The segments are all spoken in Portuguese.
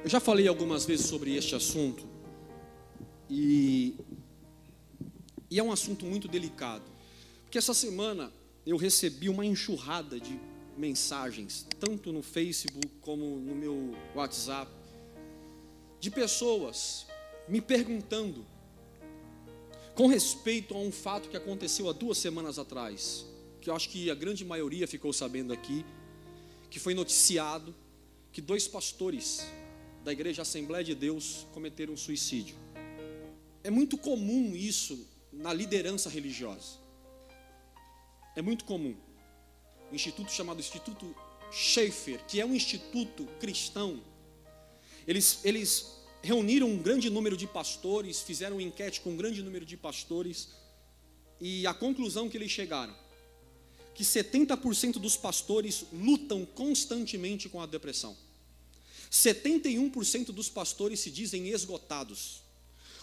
Eu já falei algumas vezes sobre este assunto e é um assunto muito delicado, porque essa semana eu recebi uma enxurrada de mensagens, tanto no Facebook como no meu WhatsApp, de pessoas me perguntando com respeito a um fato que aconteceu há 2 semanas atrás, que eu acho que a grande maioria ficou sabendo aqui, que foi noticiado que 2 pastores da Igreja Assembleia de Deus cometeram suicídio. É muito comum isso na liderança religiosa. É muito comum. Um instituto chamado Instituto Schaeffer, que é um instituto cristão, eles reuniram um grande número de pastores, fizeram uma enquete com um grande número de pastores, e a conclusão que eles chegaram, que 70% dos pastores lutam constantemente com a depressão. 71% dos pastores se dizem esgotados.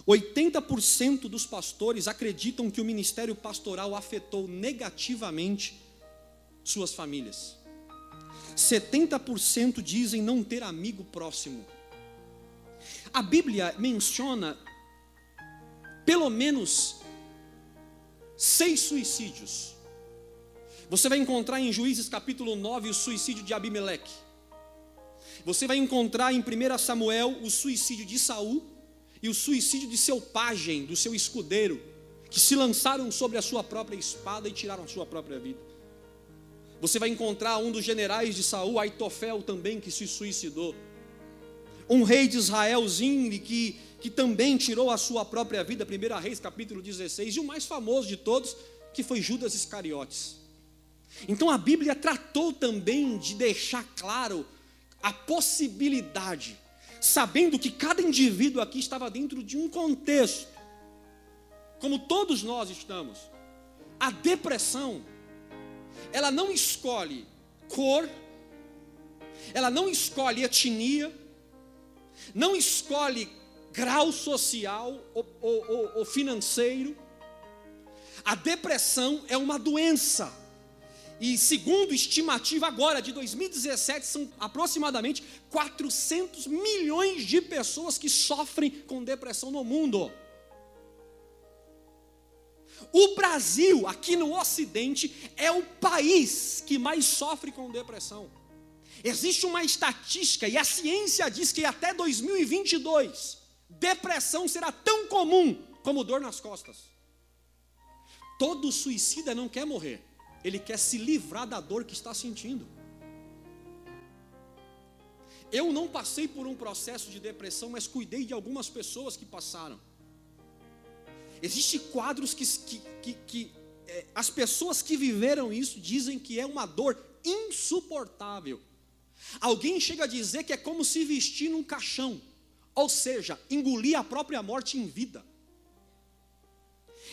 80% dos pastores acreditam que o ministério pastoral afetou negativamente suas famílias. 70% dizem não ter amigo próximo. A Bíblia menciona pelo menos 6 suicídios. Você vai encontrar em Juízes capítulo 9 o suicídio de Abimeleque. Você vai encontrar em 1 Samuel o suicídio de Saul e o suicídio de seu pajem, do seu escudeiro, que se lançaram sobre a sua própria espada e tiraram a sua própria vida. Você vai encontrar um dos generais de Saul, Aitofel, também, que se suicidou. Um rei de Israel, Zimri, que também tirou a sua própria vida, 1 Reis capítulo 16, e o mais famoso de todos, que foi Judas Iscariotes. Então a Bíblia tratou também de deixar claro a possibilidade, sabendo que cada indivíduo aqui estava dentro de um contexto, como todos nós estamos. A depressão, ela não escolhe cor, ela não escolhe etnia, não escolhe grau social ou financeiro. A depressão é uma doença. E segundo estimativa agora de 2017, são aproximadamente 400 milhões de pessoas que sofrem com depressão no mundo. O Brasil, aqui no Ocidente, é o país que mais sofre com depressão. Existe uma estatística e a ciência diz que até 2022, depressão será tão comum como dor nas costas. Todo suicida não quer morrer. Ele quer se livrar da dor que está sentindo. Eu não passei por um processo de depressão, mas cuidei de algumas pessoas que passaram. Existem quadros que as pessoas que viveram isso dizem que é uma dor insuportável. Alguém chega a dizer que é como se vestir num caixão, ou seja, engolir a própria morte em vida.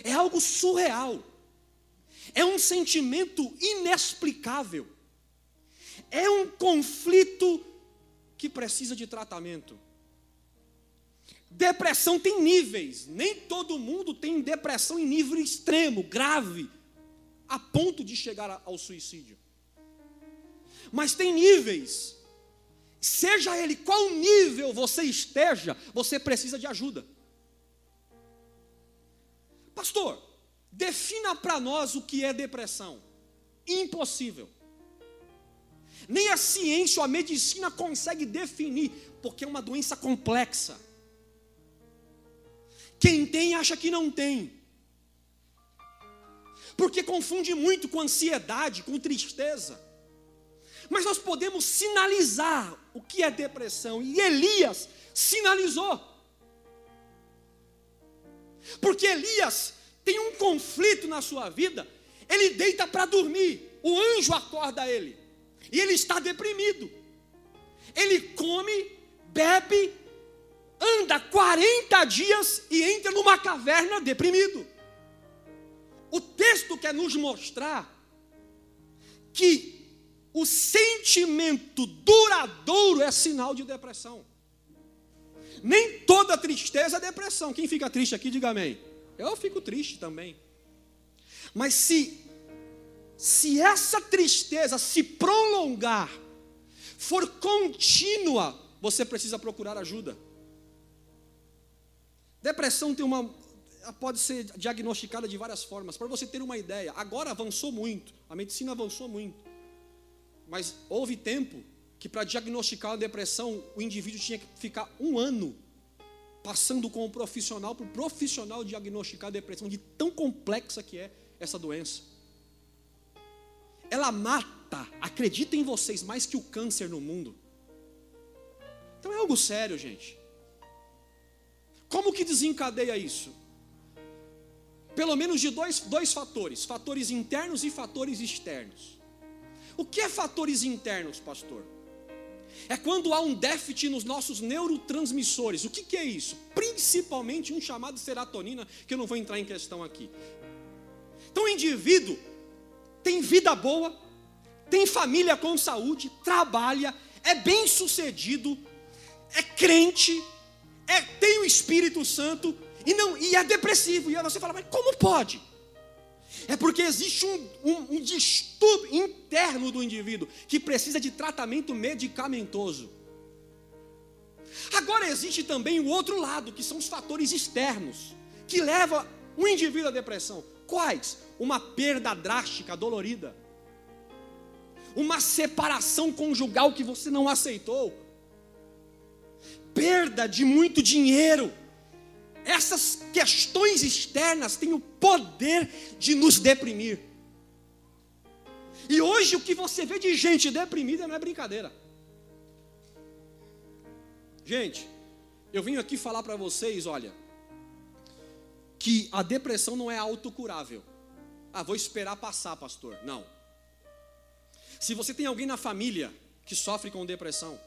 É algo surreal. É um sentimento inexplicável. É um conflito que precisa de tratamento. Depressão tem níveis. Nem todo mundo tem depressão em nível extremo, grave, a ponto de chegar ao suicídio. Mas tem níveis. Seja ele qual nível você esteja, você precisa de ajuda. Pastor, defina para nós o que é depressão. Impossível. Nem a ciência ou a medicina consegue definir, porque é uma doença complexa. Quem tem acha que não tem. Porque confunde muito com ansiedade, com tristeza. Mas nós podemos sinalizar o que é depressão. E Elias sinalizou. Porque Elias tem um conflito na sua vida, ele deita para dormir, o anjo acorda ele, e ele está deprimido. Ele come, bebe, anda 40 dias e entra numa caverna deprimido. O texto quer nos mostrar que o sentimento duradouro é sinal de depressão. Nem toda tristeza é depressão. Quem fica triste aqui, diga amém. Eu fico triste também. Mas se essa tristeza se prolongar, for contínua você precisa procurar ajuda. Depressão pode ser diagnosticada de várias formas. Para você ter uma ideia, agora avançou muito, a medicina avançou muito. Mas houve tempo que para diagnosticar a depressão, o indivíduo tinha que ficar 1 ano passando com um profissional, para o profissional diagnosticar a depressão, de tão complexa que é essa doença. Ela mata, acreditem vocês, mais que o câncer no mundo. Então é algo sério, gente. Como que desencadeia isso? Pelo menos de dois fatores. Fatores internos e fatores externos. O que é fatores internos, pastor? É quando há um déficit nos nossos neurotransmissores. O que é isso? Principalmente um chamado serotonina, que eu não vou entrar em questão aqui. Então o indivíduo tem vida boa, tem família com saúde, trabalha, é bem sucedido, é crente, tem o Espírito Santo e é depressivo. E aí você fala, mas como pode? É porque existe um distúrbio interno do indivíduo que precisa de tratamento medicamentoso. Agora existe também o outro lado, que são os fatores externos, que levam o indivíduo à depressão. Quais? Uma perda drástica, dolorida. Uma separação conjugal que você não aceitou. Perda de muito dinheiro. Essas questões externas têm o poder de nos deprimir. E hoje o que você vê de gente deprimida não é brincadeira. Gente, eu vim aqui falar para vocês, olha, que a depressão não é autocurável. Vou esperar passar, pastor. Não. Se você tem alguém na família que sofre com depressão,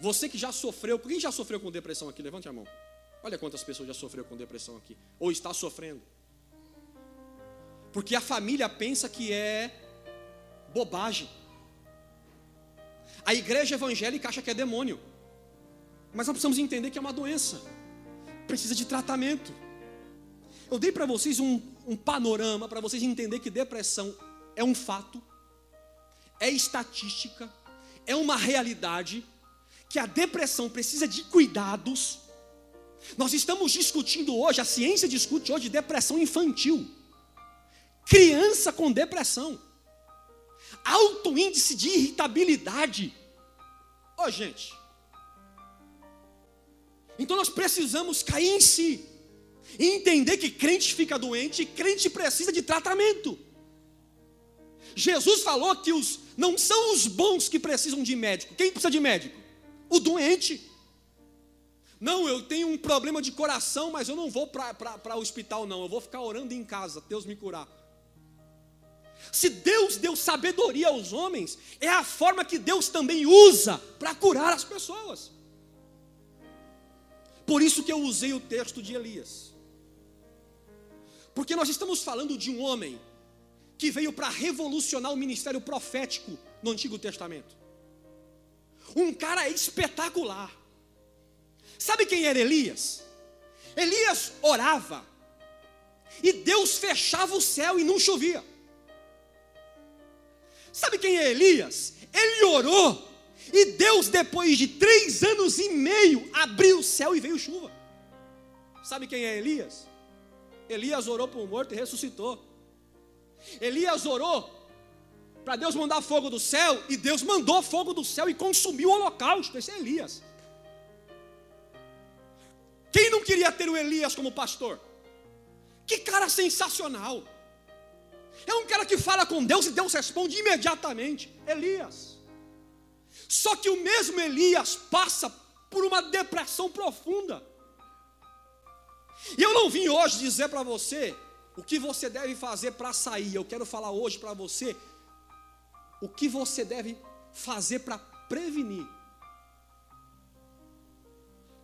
você que já sofreu, quem já sofreu com depressão aqui? Levante a mão. Olha quantas pessoas já sofreram com depressão aqui, ou está sofrendo. Porque a família pensa que é bobagem. A igreja evangélica acha que é demônio. Mas nós precisamos entender que é uma doença. Precisa de tratamento. Eu dei para vocês um panorama, para vocês entenderem que depressão é um fato, é estatística, é uma realidade, que a depressão precisa de cuidados. Nós estamos discutindo hoje, a ciência discute hoje depressão infantil. Criança com depressão. Alto índice de irritabilidade. Gente. Então nós precisamos cair em si. E entender que crente fica doente e crente precisa de tratamento. Jesus falou que não são os bons que precisam de médico. Quem precisa de médico? O doente. Não, eu tenho um problema de coração, mas eu não vou para o hospital não, eu vou ficar orando em casa, Deus me curar. Se Deus deu sabedoria aos homens, é a forma que Deus também usa para curar as pessoas. Por isso que eu usei o texto de Elias. Porque nós estamos falando de um homem que veio para revolucionar o ministério profético no Antigo Testamento. Um cara espetacular. Sabe quem era Elias? Elias orava e Deus fechava o céu e não chovia. Sabe quem é Elias? Ele orou e Deus, depois de 3 anos e meio, abriu o céu e veio chuva. Sabe quem é Elias? Elias orou para um morto e ressuscitou. Elias orou para Deus mandar fogo do céu e Deus mandou fogo do céu e consumiu o holocausto. Esse é Elias. Quem não queria ter o Elias como pastor? Que cara sensacional. É um cara que fala com Deus e Deus responde imediatamente. Elias. Só que o mesmo Elias passa por uma depressão profunda. E eu não vim hoje dizer para você o que você deve fazer para sair. Eu quero falar hoje para você o que você deve fazer para prevenir.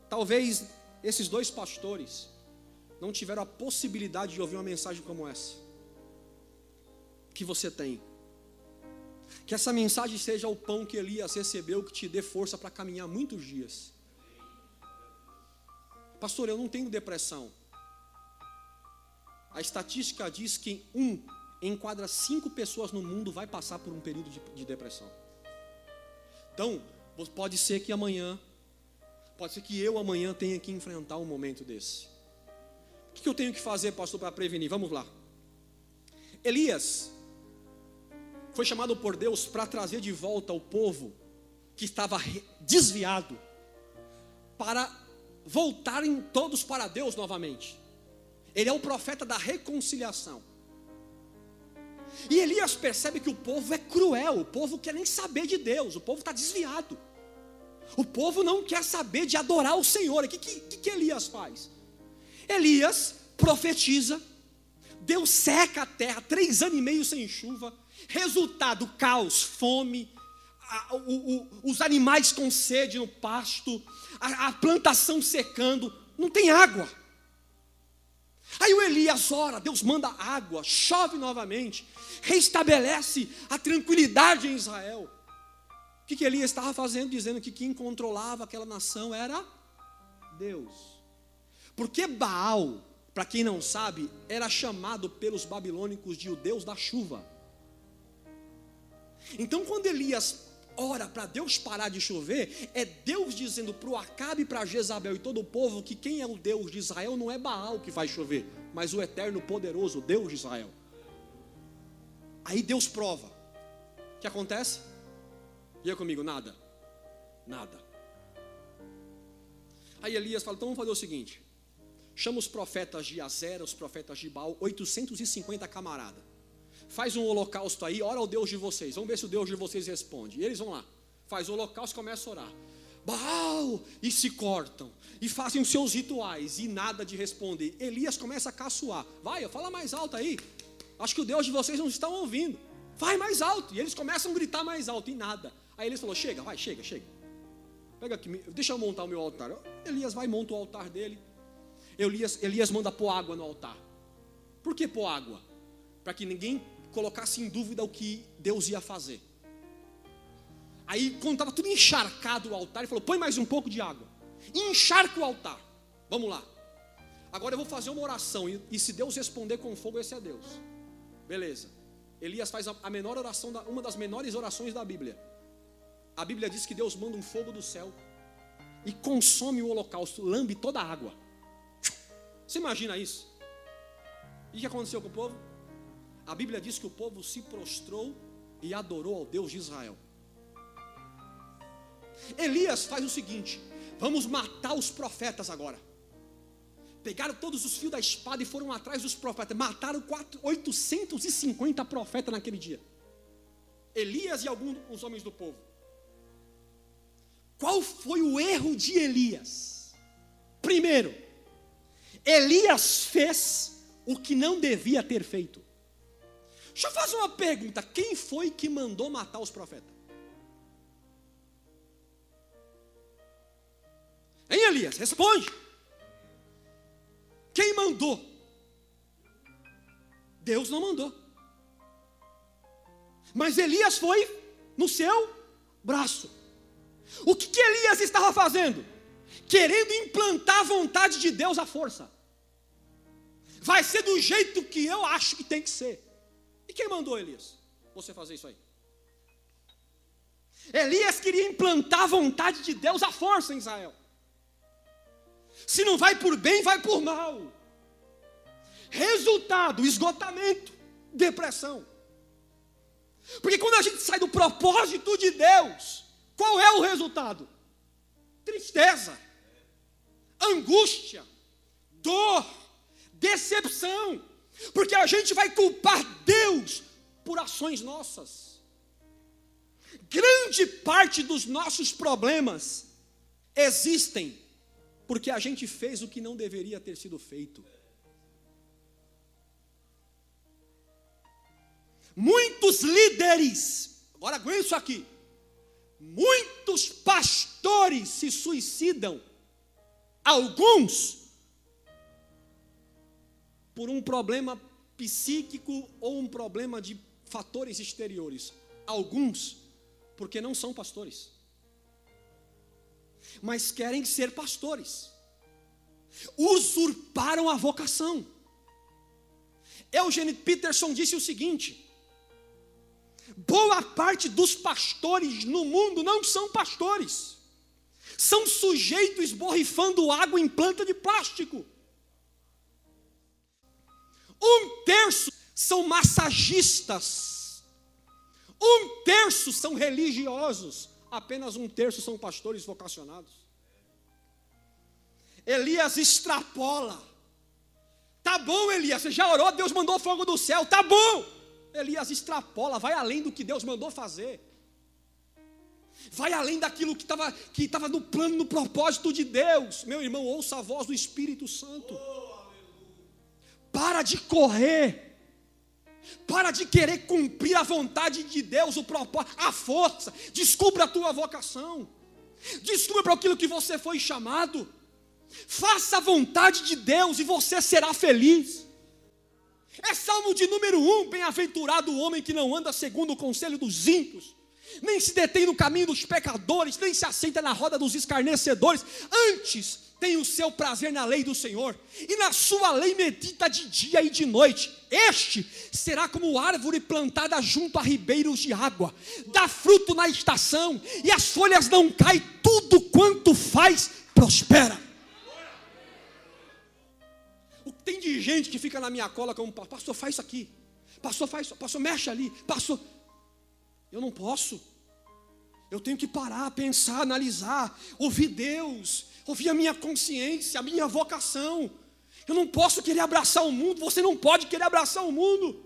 Talvez esses 2 pastores não tiveram a possibilidade de ouvir uma mensagem como essa que você tem. Que essa mensagem seja o pão que Elias recebeu, que te dê força para caminhar muitos dias. Pastor, eu não tenho depressão. A estatística diz que 1 em cada 5 pessoas no mundo vai passar por um período de depressão. Então, pode ser que amanhã Pode ser que eu amanhã tenha que enfrentar um momento desse. O que eu tenho que fazer, pastor, para prevenir? Vamos lá. Elias foi chamado por Deus para trazer de volta o povo que estava desviado, para voltarem todos para Deus novamente. Ele é o profeta da reconciliação. E Elias percebe que o povo é cruel, o povo quer nem saber de Deus, o povo está desviado. O povo não quer saber de adorar o Senhor. O que Elias faz? Elias profetiza, Deus seca a terra, 3 anos e meio sem chuva, resultado, caos, fome, os animais com sede no pasto, a plantação secando, não tem água. Aí o Elias ora, Deus manda água, chove novamente, restabelece a tranquilidade em Israel. O que Elias estava fazendo? Dizendo que quem controlava aquela nação era Deus. Porque Baal, para quem não sabe, era chamado pelos babilônicos de o Deus da chuva. Então quando Elias ora para Deus parar de chover, é Deus dizendo para o Acabe, para Jezabel e todo o povo que quem é o Deus de Israel não é Baal que faz chover, mas o eterno poderoso Deus de Israel. Aí Deus prova. O que acontece? Diga comigo, nada. Aí Elias fala, então vamos fazer o seguinte, chama os profetas de Azera, os profetas de Baal, 850 camaradas. Faz um holocausto aí, ora ao Deus de vocês. Vamos ver se o Deus de vocês responde. E eles vão lá, faz o holocausto e começa a orar. Baal! E se cortam, e fazem os seus rituais, e nada de responder. Elias começa a caçoar. Vai, fala mais alto aí. Acho que o Deus de vocês não estão ouvindo. Vai mais alto. E eles começam a gritar mais alto, e nada. Aí Elias falou, chega. Pega aqui, deixa eu montar o meu altar. Elias vai e monta o altar dele. Elias manda pôr água no altar. Por que pôr água? Para que ninguém colocasse em dúvida o que Deus ia fazer. Aí quando estava tudo encharcado o altar, ele falou, põe mais um pouco de água, encharca o altar, vamos lá, agora eu vou fazer uma oração, e se Deus responder com fogo, esse é Deus. Beleza. Elias faz a menor oração, uma das menores orações da Bíblia. A Bíblia diz que Deus manda um fogo do céu e consome o holocausto, lambe toda a água. Você imagina isso? E o que aconteceu com o povo? A Bíblia diz que o povo se prostrou e adorou ao Deus de Israel. Elias faz o seguinte, vamos matar os profetas agora. Pegaram todos os fios da espada e foram atrás dos profetas. Mataram 850 profetas naquele dia. Elias e alguns dos homens do povo. Qual foi o erro de Elias? Primeiro, Elias fez o que não devia ter feito. Deixa eu fazer uma pergunta. Quem foi que mandou matar os profetas? Hein, Elias? Responde. Quem mandou? Deus não mandou. Mas Elias foi no seu braço. O que Elias estava fazendo? Querendo implantar a vontade de Deus à força. Vai ser do jeito que eu acho que tem que ser. E quem mandou Elias? Você fazer isso aí? Elias queria implantar a vontade de Deus à força em Israel. Se não vai por bem, vai por mal. Resultado, esgotamento, depressão. Porque quando a gente sai do propósito de Deus, qual é o resultado? Tristeza, angústia, dor, decepção. Porque a gente vai culpar Deus por ações nossas. Grande parte dos nossos problemas existem porque a gente fez o que não deveria ter sido feito. Muitos líderes, agora aguenta isso aqui, muitos pastores se suicidam, alguns por um problema psíquico ou um problema de fatores exteriores, alguns porque não são pastores, mas querem ser pastores, usurparam a vocação. Eugene Peterson disse o seguinte: boa parte dos pastores no mundo não são pastores, são sujeitos esborrifando água em planta de plástico. 1/3 são massagistas. 1/3 são religiosos. Apenas 1/3 são pastores vocacionados. Elias extrapola. Tá bom, Elias, você já orou, Deus mandou fogo do céu, tá bom. Elias extrapola, vai além do que Deus mandou fazer. Vai além daquilo que estava no plano, no propósito de Deus. Meu irmão, ouça a voz do Espírito Santo. Para de correr. Para de querer cumprir a vontade de Deus, o propósito, a força. Descubra a tua vocação. Descubra para aquilo que você foi chamado. Faça a vontade de Deus e você será feliz. É Salmo de número 1, bem-aventurado o homem que não anda segundo o conselho dos ímpios, nem se detém no caminho dos pecadores, nem se assenta na roda dos escarnecedores, antes tem o seu prazer na lei do Senhor, e na sua lei medita de dia e de noite. Este será como árvore plantada junto a ribeiros de água, dá fruto na estação, e as folhas não caem, tudo quanto faz prospera. O que tem de gente que fica na minha cola como pastor, faz isso aqui, pastor, mexe ali, pastor. Eu não posso. Eu tenho que parar, pensar, analisar, ouvir Deus, ouvir a minha consciência, a minha vocação. Eu não posso querer abraçar o mundo, você não pode querer abraçar o mundo.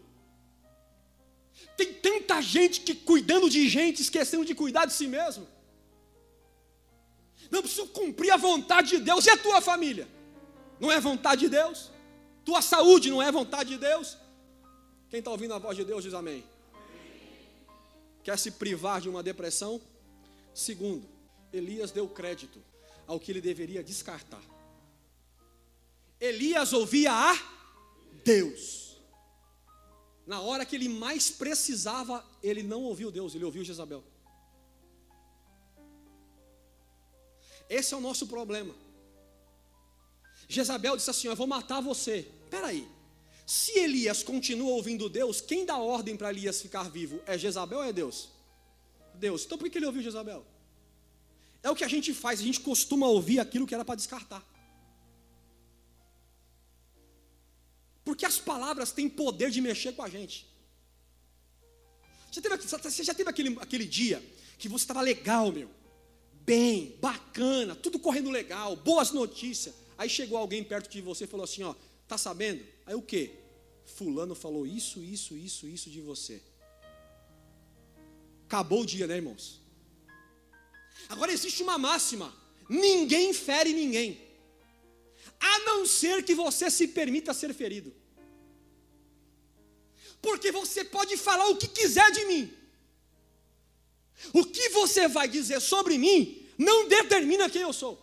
Tem tanta gente que cuidando de gente, esquecendo de cuidar de si mesmo. Não preciso cumprir a vontade de Deus. E a tua família? Não é vontade de Deus? Tua saúde não é vontade de Deus? Quem está ouvindo a voz de Deus diz amém. Quer se privar de uma depressão? Segundo, Elias deu crédito ao que ele deveria descartar. Elias ouvia a Deus. Na hora que ele mais precisava, ele não ouviu Deus, ele ouviu Jezabel. Esse é o nosso problema. Jezabel disse assim: eu vou matar você. Espera aí, se Elias continua ouvindo Deus, quem dá ordem para Elias ficar vivo? É Jezabel ou é Deus? Deus. Então por que ele ouviu Jezabel? É o que a gente faz, a gente costuma ouvir aquilo que era para descartar. Porque as palavras têm poder de mexer com a gente. Você já teve aquele dia que você estava legal, meu, bem, bacana, tudo correndo legal, boas notícias. Aí chegou alguém perto de você e falou assim, ó, tá sabendo? Aí o quê? Fulano falou isso de você. Acabou o dia, né, irmãos? Agora existe uma máxima: ninguém fere ninguém, a não ser que você se permita ser ferido. Porque você pode falar o que quiser de mim. O que você vai dizer sobre mim não determina quem eu sou.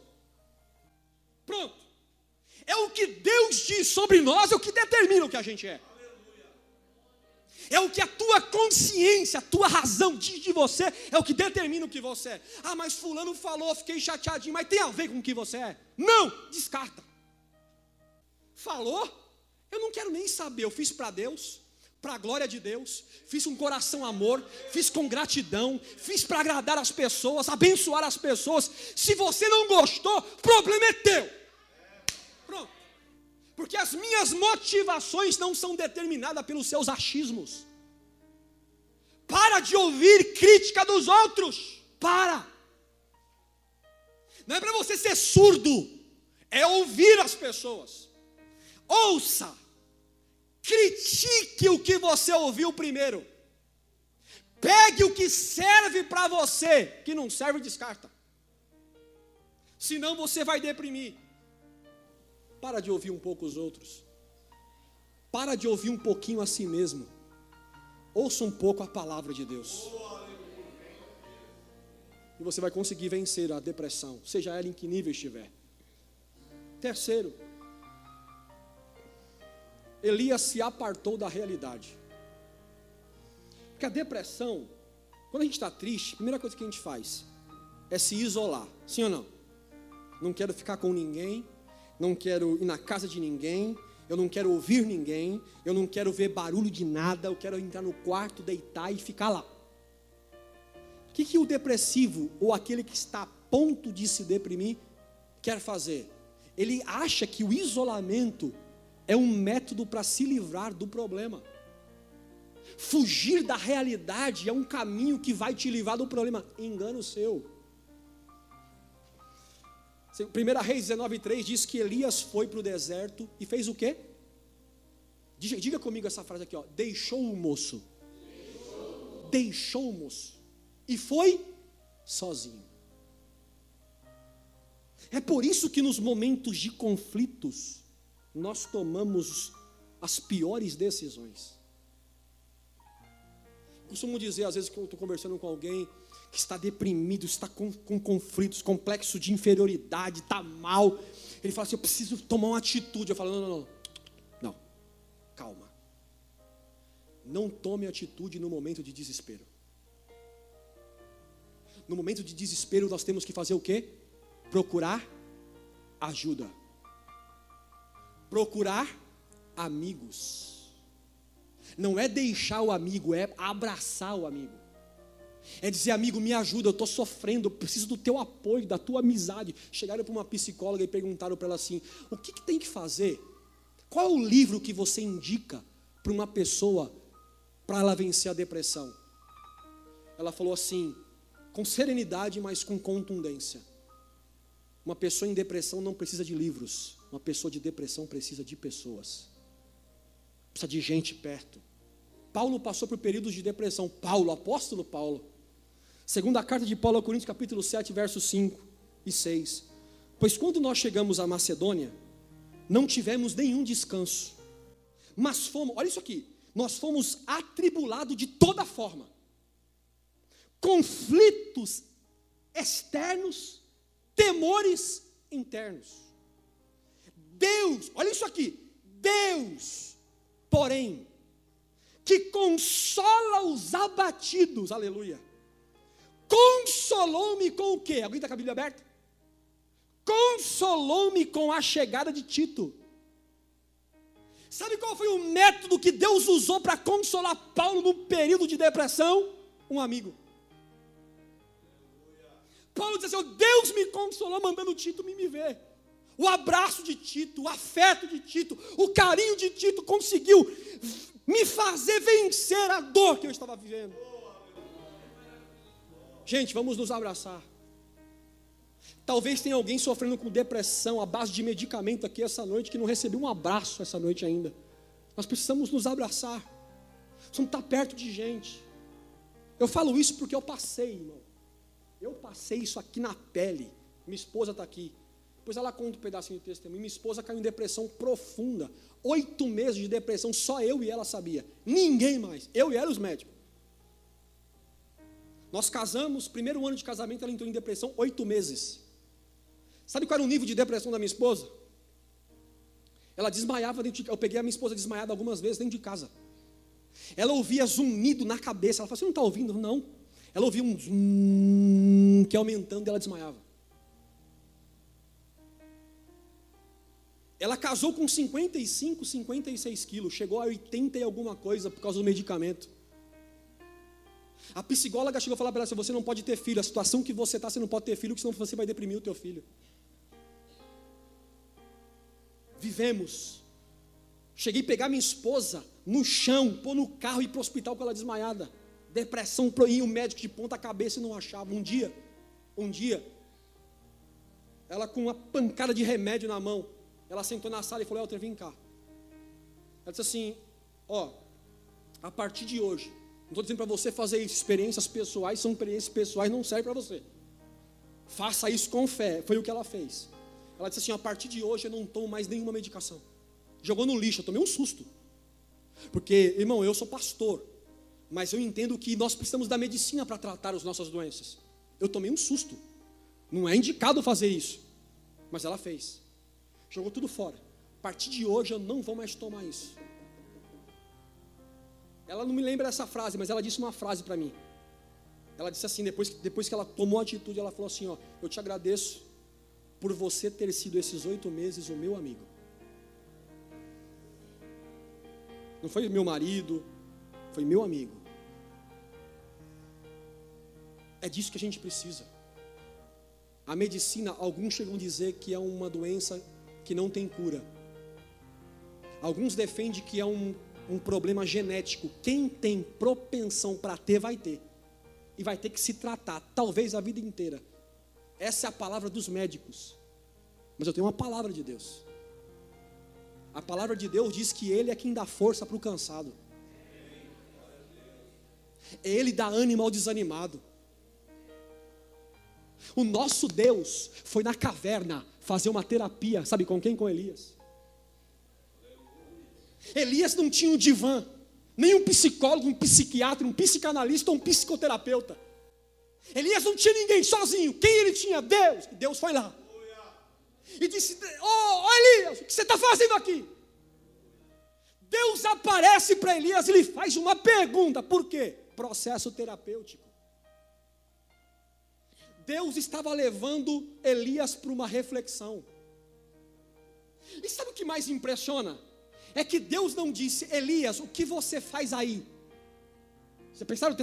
Pronto. É o que Deus diz sobre nós, é o que determina o que a gente é. É o que a tua consciência, a tua razão diz de você, é o que determina o que você é. Ah, mas fulano falou, fiquei chateadinho, mas tem a ver com o que você é? Não, descarta. Falou, eu não quero nem saber, eu fiz para Deus, para a glória de Deus, fiz com coração amor, fiz com gratidão, fiz para agradar as pessoas, abençoar as pessoas. Se você não gostou, o problema é teu. Pronto. Porque as minhas motivações não são determinadas pelos seus achismos. Para de ouvir crítica dos outros. Para. Não é para você ser surdo, é ouvir as pessoas. Ouça. Critique o que você ouviu primeiro. Pegue o que serve para você, que não serve, descarta. Senão você vai deprimir. Para de ouvir um pouco os outros. Para de ouvir um pouquinho a si mesmo. Ouça um pouco a palavra de Deus. E você vai conseguir vencer a depressão, seja ela em que nível estiver. Terceiro, Elias se apartou da realidade. Porque a depressão, quando a gente está triste, a primeira coisa que a gente faz é se isolar. Sim ou não? Não quero ficar com ninguém. Não quero ir na casa de ninguém, eu não quero ouvir ninguém, eu não quero ver barulho de nada, eu quero entrar no quarto, deitar e ficar lá. O que o depressivo ou aquele que está ponto de se deprimir, quer fazer? Ele acha que o isolamento é um método para se livrar do problema. Fugir da realidade é um caminho que vai te livrar do problema. Engano seu. 1 Reis 19:3 diz que Elias foi para o deserto e fez o quê? Diga comigo essa frase aqui, ó. Deixou o moço. Deixou o moço. E foi sozinho. É por isso que nos momentos de conflitos, nós tomamos as piores decisões. Costumo dizer, às vezes, que eu estou conversando com alguém que está deprimido, está com conflitos, complexo de inferioridade, está mal. Ele fala assim, eu preciso tomar uma atitude. Eu falo, não, calma. Não tome atitude no momento de desespero. No momento de desespero, nós temos que fazer o quê? Procurar ajuda. Procurar amigos. Não é deixar o amigo, é abraçar o amigo. É dizer, amigo, me ajuda, eu estou sofrendo, eu preciso do teu apoio, da tua amizade. Chegaram para uma psicóloga e perguntaram para ela assim, o que tem que fazer? Qual é o livro que você indica para uma pessoa, para ela vencer a depressão? Ela falou assim, com serenidade, mas com contundência. Uma pessoa em depressão não precisa de livros. Uma pessoa de depressão precisa de pessoas. Precisa de gente perto. Paulo passou por períodos de depressão. Paulo, apóstolo Paulo. Segunda carta de Paulo a Coríntios, capítulo 7, versos 5 e 6. Pois quando nós chegamos à Macedônia, não tivemos nenhum descanso. Mas fomos, olha isso aqui, nós fomos atribulados de toda forma. Conflitos externos, temores internos. Deus, olha isso aqui, Deus, porém, que consola os abatidos, aleluia, consolou-me com o quê? Alguém está com a Bíblia aberta? Consolou-me com a chegada de Tito. Sabe qual foi o método que Deus usou para consolar Paulo no período de depressão? Um amigo. Paulo diz assim, Deus me consolou mandando Tito me ver. O abraço de Tito, o afeto de Tito, o carinho de Tito conseguiu me fazer vencer a dor que eu estava vivendo. Gente, vamos nos abraçar. Talvez tenha alguém sofrendo com depressão à base de medicamento aqui essa noite, que não recebeu um abraço essa noite ainda. Nós precisamos nos abraçar. Precisamos estar perto de gente. Eu falo isso porque eu passei, irmão. Eu passei isso aqui na pele. Minha esposa está aqui. Depois ela conta um pedacinho de testemunho. Minha esposa caiu em depressão profunda. 8 meses de depressão, só eu e ela sabia. Ninguém mais. Eu e ela, os médicos. Nós casamos, primeiro ano de casamento, ela entrou em depressão 8 meses. Sabe qual era o nível de depressão da minha esposa? Ela desmaiava dentro de casa. Eu peguei a minha esposa desmaiada algumas vezes dentro de casa. Ela ouvia zunido na cabeça. Ela falou, você não está ouvindo? Não. Ela ouvia um zum que aumentando e ela desmaiava. Ela casou com 55, 56 quilos. Chegou a 80 e alguma coisa por causa do medicamento. A psicóloga chegou a falar para ela assim, você não pode ter filho. A situação que você está, você não pode ter filho, porque senão você vai deprimir o teu filho. Vivemos. Cheguei a pegar minha esposa no chão, pôr no carro e ir para o hospital com ela desmaiada. Depressão, e o médico de ponta cabeça e não achava. Um dia, ela com uma pancada de remédio na mão, ela sentou na sala e falou, Elter, vem cá. Ela disse assim, a partir de hoje, não estou dizendo para você fazer isso, experiências pessoais são experiências pessoais, não serve para você. Faça isso com fé, foi o que ela fez. Ela disse assim, a partir de hoje eu não tomo mais nenhuma medicação. Jogou no lixo, eu tomei um susto. Porque, irmão, eu sou pastor, mas eu entendo que nós precisamos da medicina para tratar as nossas doenças. Eu tomei um susto. Não é indicado fazer isso. Mas ela fez. Jogou tudo fora. A partir de hoje eu não vou mais tomar isso. Ela não me lembra dessa frase, mas ela disse uma frase para mim. Ela disse assim, depois que ela tomou a atitude, ela falou assim, eu te agradeço por você ter sido esses 8 meses o meu amigo. Não foi meu marido, foi meu amigo. É disso que a gente precisa. A medicina, alguns chegam a dizer que é uma doença que não tem cura. Alguns defendem que é um problema genético. Quem tem propensão para ter, vai ter. E vai ter que se tratar, talvez a vida inteira. Essa é a palavra dos médicos. Mas eu tenho uma palavra de Deus. A palavra de Deus diz que Ele é quem dá força para o cansado. Ele dá ânimo ao desanimado. O nosso Deus foi na caverna fazer uma terapia, sabe com quem? Com Elias. Elias não tinha um divã, nem um psicólogo, um psiquiatra, um psicanalista ou um psicoterapeuta. Elias não tinha ninguém, sozinho. Quem ele tinha? Deus. E Deus foi lá e disse: Elias, o que você está fazendo aqui? Deus aparece para Elias e lhe faz uma pergunta. Por quê? Processo terapêutico. Deus estava levando Elias para uma reflexão. E sabe o que mais impressiona? É que Deus não disse: Elias, o que você faz aí? Você pensaram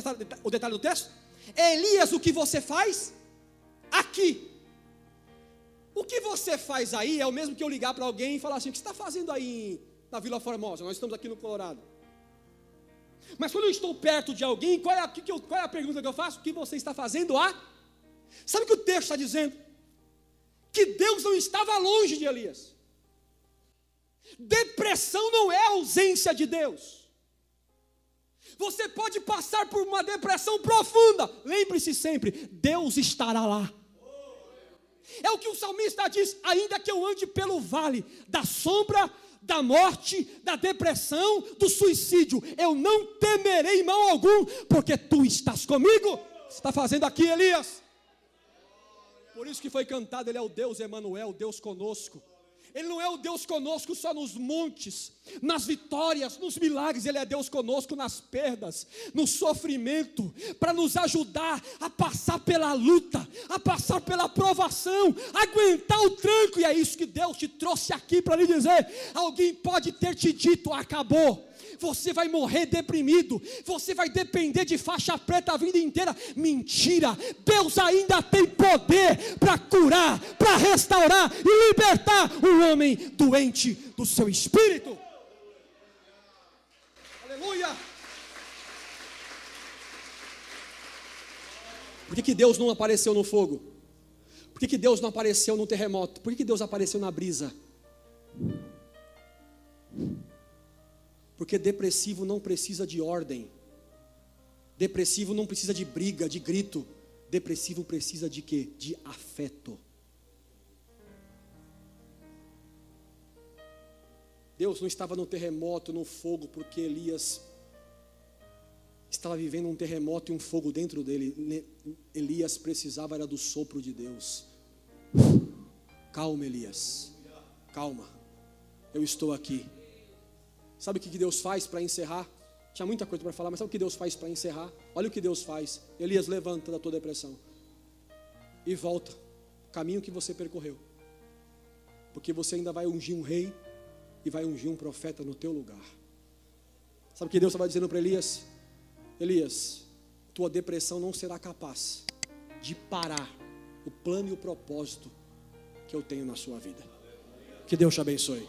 o detalhe do texto? Elias, o que você faz aqui? O que você faz aí é o mesmo que eu ligar para alguém e falar assim: o que você está fazendo aí na Vila Formosa? Nós estamos aqui no Colorado. Mas quando eu estou perto de alguém, qual é a pergunta que eu faço? O que você está fazendo Sabe o que o texto está dizendo? Que Deus não estava longe de Elias. Depressão não é ausência de Deus. Você pode passar por uma depressão profunda. Lembre-se sempre, Deus estará lá. É o que o salmista diz: ainda que eu ande pelo vale da sombra, da morte, da depressão, do suicídio, eu não temerei mal algum, porque tu estás comigo. O que você está fazendo aqui, Elias? Por isso que foi cantado: Ele é o Deus Emanuel, Deus conosco. Ele não é o Deus conosco só nos montes, nas vitórias, nos milagres. Ele é Deus conosco nas perdas, no sofrimento, para nos ajudar a passar pela luta, a passar pela provação, aguentar o tranco. E é isso que Deus te trouxe aqui para lhe dizer. Alguém pode ter te dito: acabou, você vai morrer deprimido, você vai depender de faixa preta a vida inteira. Mentira, Deus ainda tem poder para curar, para restaurar e libertar o homem doente do seu espírito. Aleluia. Por que Deus não apareceu no fogo? Por que Deus não apareceu no terremoto? Por que Deus apareceu na brisa? Porque depressivo não precisa de ordem. Depressivo não precisa de briga, de grito. Depressivo precisa de quê? De afeto. Deus não estava no terremoto, no fogo, porque Elias estava vivendo um terremoto e um fogo dentro dele. Elias precisava era do sopro de Deus. Calma, Elias. Calma. Eu estou aqui. Sabe o que Deus faz para encerrar? Tinha muita coisa para falar, mas sabe o que Deus faz para encerrar? Olha o que Deus faz. Elias, levanta da tua depressão e volta o caminho que você percorreu, porque você ainda vai ungir um rei e vai ungir um profeta no teu lugar. Sabe o que Deus estava dizendo para Elias? Elias, tua depressão não será capaz de parar o plano e o propósito que eu tenho na sua vida. Que Deus te abençoe.